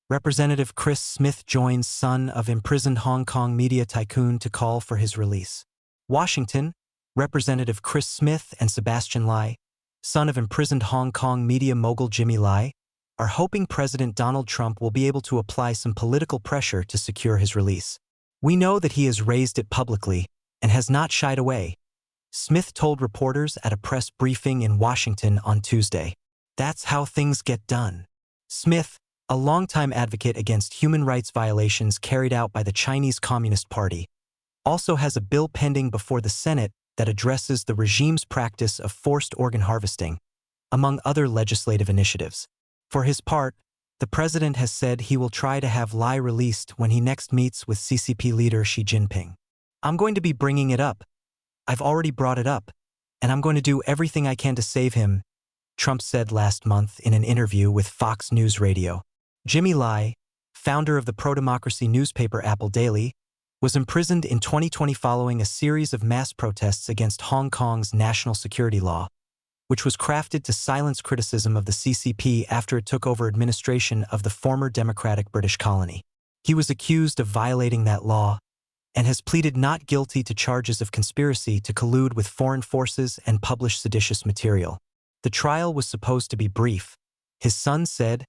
Representative Chris Smith joins son of imprisoned Hong Kong media tycoon to call for his release. Washington, Representative Chris Smith and Sebastian Lai, son of imprisoned Hong Kong media mogul Jimmy Lai, are hoping President Donald Trump will be able to apply some political pressure to secure his release. "We know that he has raised it publicly and has not shied away," Smith told reporters at a press briefing in Washington on Tuesday. "That's how things get done." Smith, a longtime advocate against human rights violations carried out by the Chinese Communist Party, also has a bill pending before the Senate that addresses the regime's practice of forced organ harvesting, among other legislative initiatives. For his part, the president has said he will try to have Lai released when he next meets with CCP leader Xi Jinping. "I'm going to be bringing it up. I've already brought it up, and I'm going to do everything I can to save him," Trump said last month in an interview with Fox News Radio. Jimmy Lai, founder of the pro-democracy newspaper Apple Daily, was imprisoned in 2020 following a series of mass protests against Hong Kong's national security law, which was crafted to silence criticism of the CCP after it took over administration of the former democratic British colony. He was accused of violating that law and has pleaded not guilty to charges of conspiracy to collude with foreign forces and publish seditious material. The trial was supposed to be brief, his son said,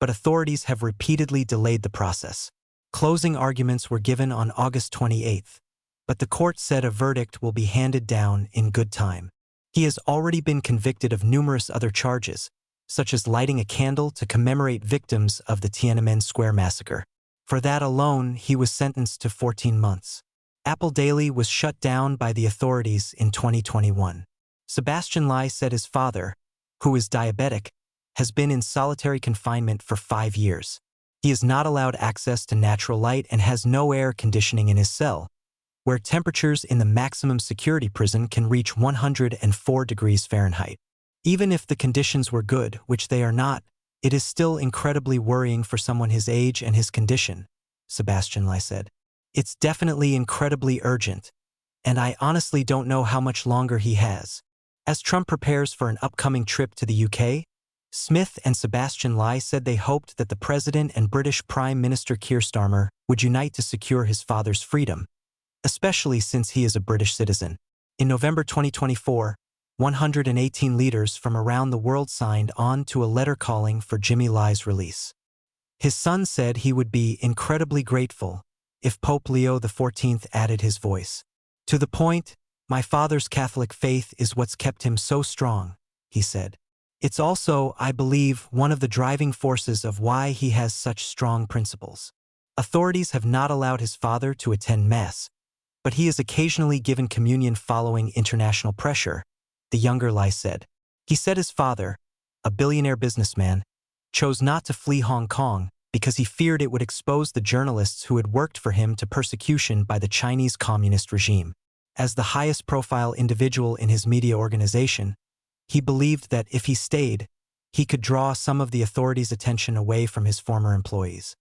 but authorities have repeatedly delayed the process. Closing arguments were given on August 28, but the court said a verdict will be handed down in good time. He has already been convicted of numerous other charges, such as lighting a candle to commemorate victims of the Tiananmen Square massacre. For that alone, he was sentenced to 14 months. Apple Daily was shut down by the authorities in 2021. Sebastian Lai said his father, who is diabetic, has been in solitary confinement for 5 years. He is not allowed access to natural light and has no air conditioning in his cell, where temperatures in the maximum security prison can reach 104 degrees Fahrenheit. "Even if the conditions were good, which they are not, it is still incredibly worrying for someone his age and his condition," Sebastian Lai said. "It's definitely incredibly urgent, and I honestly don't know how much longer he has." As Trump prepares for an upcoming trip to the UK, Smith and Sebastian Lai said they hoped that the president and British Prime Minister Keir Starmer would unite to secure his father's freedom, especially since he is a British citizen. In November 2024, 118 leaders from around the world signed on to a letter calling for Jimmy Lai's release. His son said he would be incredibly grateful if Pope Leo XIV added his voice. "To the point, my father's Catholic faith is what's kept him so strong," he said. "It's also, I believe, one of the driving forces of why he has such strong principles." Authorities have not allowed his father to attend Mass, but he is occasionally given communion following international pressure, the younger Lai said. He said his father, a billionaire businessman, chose not to flee Hong Kong because he feared it would expose the journalists who had worked for him to persecution by the Chinese Communist regime. As the highest-profile individual in his media organization, he believed that if he stayed, he could draw some of the authorities' attention away from his former employees.